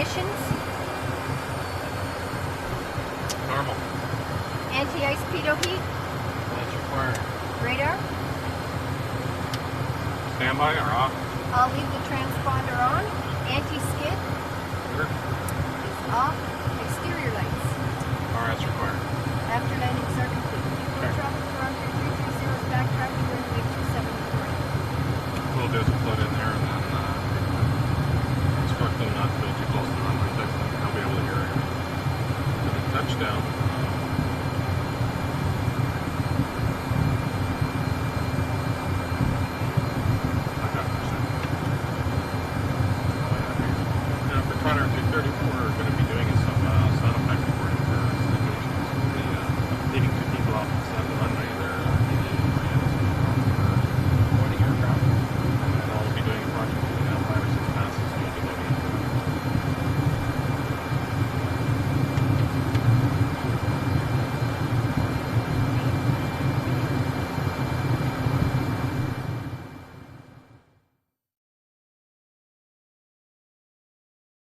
Ignitions, Normal. anti-ice pitot heat, That's required. radar. Standby or off? I'll leave the transponder on. Anti-skid Sure. is off. Exterior lights. RS required. After landings are complete. Fuel Okay. traffic around 3330 is backtracking runway 274. We'll just put in there and then instruct them not to go too close to the runway. They'll be able to hear it. Touchdown.